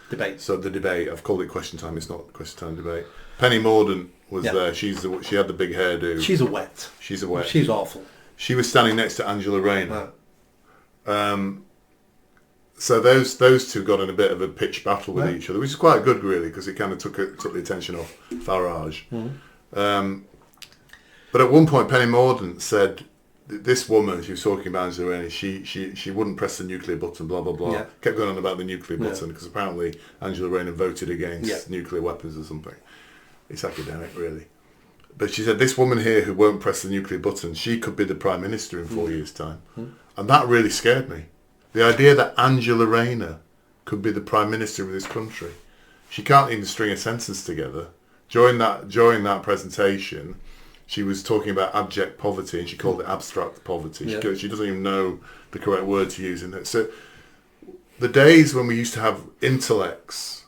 Debate. So the debate, I've called it question time. It's not question time debate. Penny Mordaunt was there. She had the big hairdo. She's a wet. She's a wet. She's awful. She was standing next to Angela Rayner. Right. So those two got in a bit of a pitched battle with each other, which is quite good, really, because it kind of took the attention off Farage. But at one point, Penny Mordaunt said, this woman, she was talking about Angela Rayner, she wouldn't press the nuclear button, blah, blah, blah. Yeah. Kept going on about the nuclear button, because apparently Angela Rayner voted against nuclear weapons or something. It's academic, really. But she said, this woman here who won't press the nuclear button, she could be the Prime Minister in 4 years' time. And that really scared me. The idea that Angela Rayner could be the Prime Minister of this country. She can't even string a sentence together. During that presentation, she was talking about abject poverty, and she called it abstract poverty. Yeah. She doesn't even know the correct word to use in it. So the days when we used to have intellectuals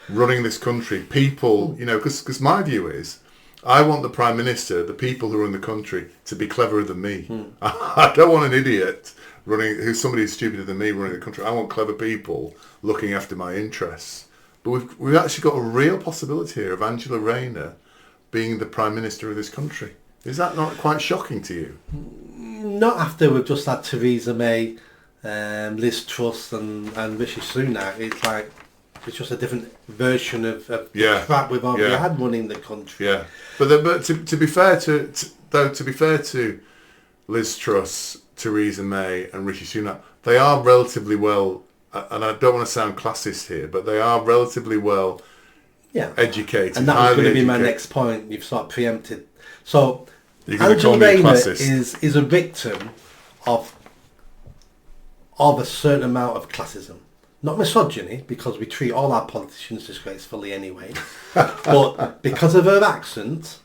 running this country, people, because my view is, I want the Prime Minister, the people who run the country, to be cleverer than me. I don't want an idiot who's somebody who's stupider than me running the country. I want clever people looking after my interests. But we've actually got a real possibility here of Angela Rayner being the Prime Minister of this country. Is that not quite shocking to you? Not after we've just had Theresa May, Liz Truss and Rishi Sunak. It's just a different version of crap we've already had running the country. Yeah, but to be fair to Liz Truss, Theresa May, and Rishi Sunak, they are relatively well. And I don't want to sound classist here, but they are relatively well educated. And that was going to be my next point. You've sort of preempted. So Angela Rayner is a victim of a certain amount of classism. Not misogyny, because we treat all our politicians disgracefully anyway. But because of her accent,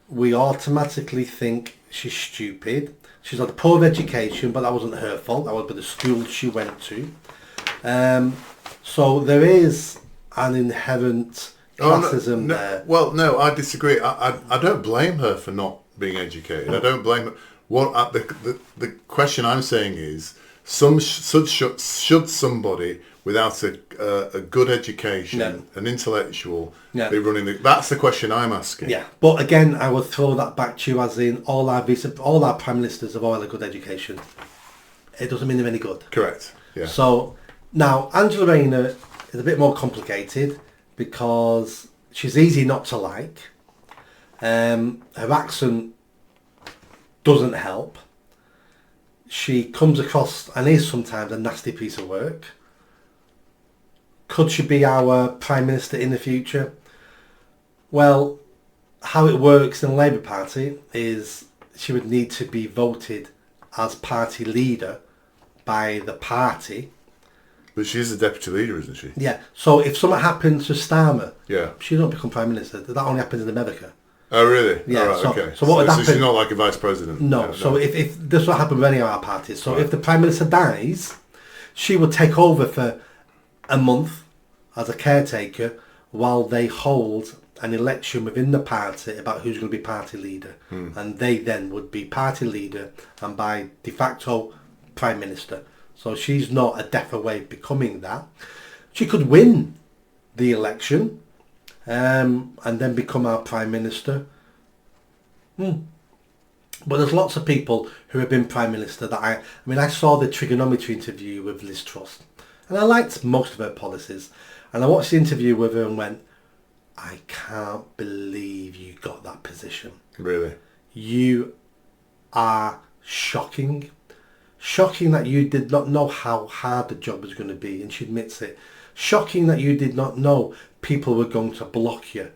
we automatically think she's stupid. She's had a poor education, but that wasn't her fault. That was by the school she went to. So there is an inherent classism there. Well, no, I disagree. I don't blame her for not being educated. I don't blame her. What the question I'm saying is, should somebody without a good education, an intellectual, be running that's the question I'm asking. Yeah, but again, I would throw that back to you as in all our Prime Ministers have all had a good education. It doesn't mean they're any good. Correct. Yeah. So now Angela Rayner is a bit more complicated because she's easy not to like. Her accent doesn't help. She comes across and is sometimes a nasty piece of work. Could she be our Prime Minister in the future? Well, how it works in the Labour Party is she would need to be voted as party leader by the party. But she's the deputy leader, isn't she? Yeah. So if something happens to Starmer, yeah, she don't become Prime Minister. That only happens in America. Oh, really? Yeah. Right, okay. So what would happen? So she's not like a vice president? No. So if this will happen with any of our parties. So if the Prime Minister dies, she would take over for a month as a caretaker while they hold an election within the party about who's going to be party leader. And they then would be party leader and by de facto Prime Minister. So she's not a death away becoming that. She could win the election and then become our Prime Minister. But there's lots of people who have been Prime Minister that I saw the trigonometry interview with Liz Truss and I liked most of her policies. And I watched the interview with her and went, I can't believe you got that position. Really? You are shocking. Shocking that you did not know how hard the job was going to be, and she admits it. Shocking that you did not know people were going to block you.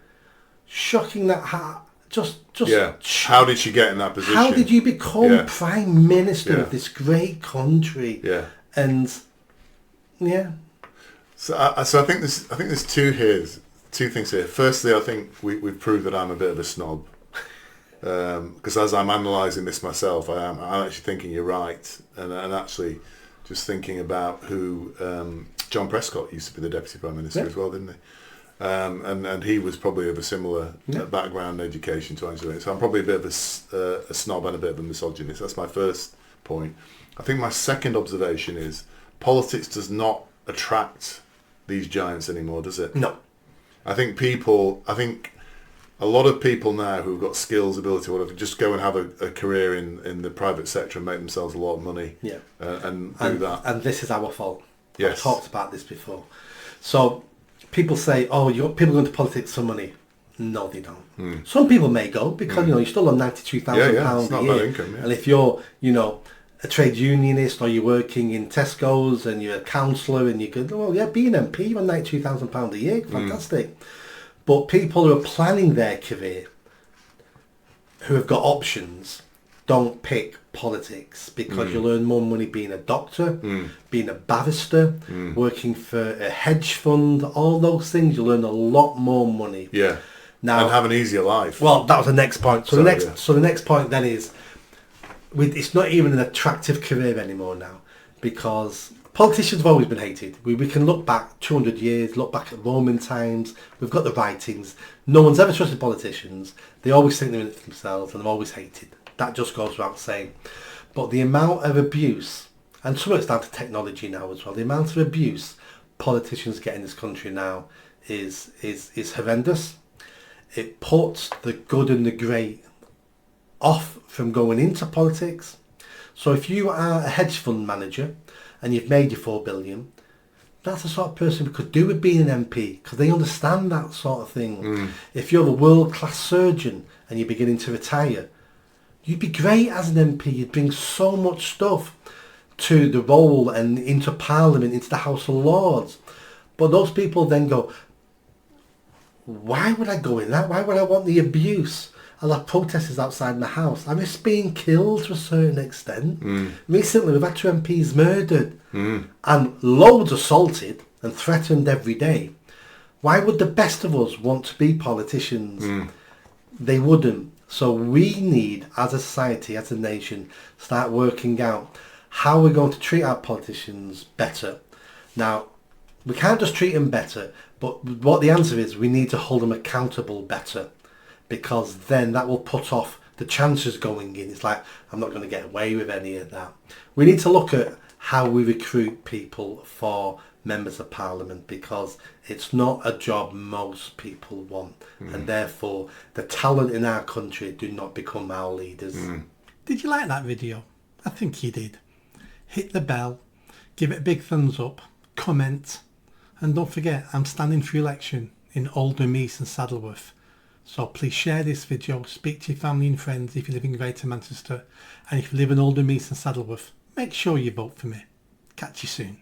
Shocking that how did she get in that position? How did you become Prime Minister of this great country? Yeah. And So I think there's two things here. Firstly, I think we've proved that I'm a bit of a snob. Because as I'm analysing this myself, I'm actually thinking you're right, and actually just thinking about who John Prescott used to be the Deputy Prime Minister as well, didn't he? And he was probably of a similar background education to Angela. So I'm probably a bit of a snob and a bit of a misogynist. That's my first point. I think my second observation is politics does not attract these giants anymore, does it? No. I think a lot of people now who've got skills, ability, whatever, just go and have a career in the private sector and make themselves a lot of money. Yeah. And do that. And this is our fault. Yes. I've talked about this before. So people say, oh, people go into politics for money. No, they don't. Some people may go because, you're still on £92,000 a year. Income, yeah. And if you're, a trade unionist or you're working in Tesco's and you're a councillor and you go, well, yeah, be an MP, you're on £92,000 a year. Fantastic. But people who are planning their career, who have got options, don't pick politics because you'll earn more money being a doctor, being a barrister, working for a hedge fund, all those things. You'll earn a lot more money. Yeah. Now, and have an easier life. Well, that was the next point. So the next point then is, it's not even an attractive career anymore now, because politicians have always been hated. We can look back 200 years, look back at Roman times. We've got the writings. No one's ever trusted politicians. They always think they're in it for themselves, and they're always hated. That just goes without saying. But the amount of abuse, and some of it's down to technology now as well, the amount of abuse politicians get in this country now is horrendous. It puts the good and the great off from going into politics. So if you are a hedge fund manager and you've made your 4 billion, that's the sort of person who could do with being an MP, because they understand that sort of thing. If you're a world-class surgeon and you're beginning to retire, you'd be great as an MP. You'd bring so much stuff to the role and into Parliament, into the House of Lords. But those people then go, why would I go in that? Why would I want the abuse? I'll have protesters outside my house. I risk being killed to a certain extent. Recently, we've had 2 MPs murdered and loads assaulted and threatened every day. Why would the best of us want to be politicians? They wouldn't. So we need, as a society, as a nation, start working out how we're going to treat our politicians better. Now, we can't just treat them better, but what the answer is, we need to hold them accountable better, because then that will put off the chances going in. It's like, I'm not going to get away with any of that. We need to look at how we recruit people for members of Parliament, because it's not a job most people want, and therefore the talent in our country do not become our leaders. Did you like that video? I think you did. Hit the bell, give it a big thumbs up, comment, and don't forget, I'm standing for election in Oldham East and Saddleworth. So please share this video, speak to your family and friends if you live in Greater Manchester, and if you live in Oldham East and Saddleworth, make sure you vote for me. Catch you soon.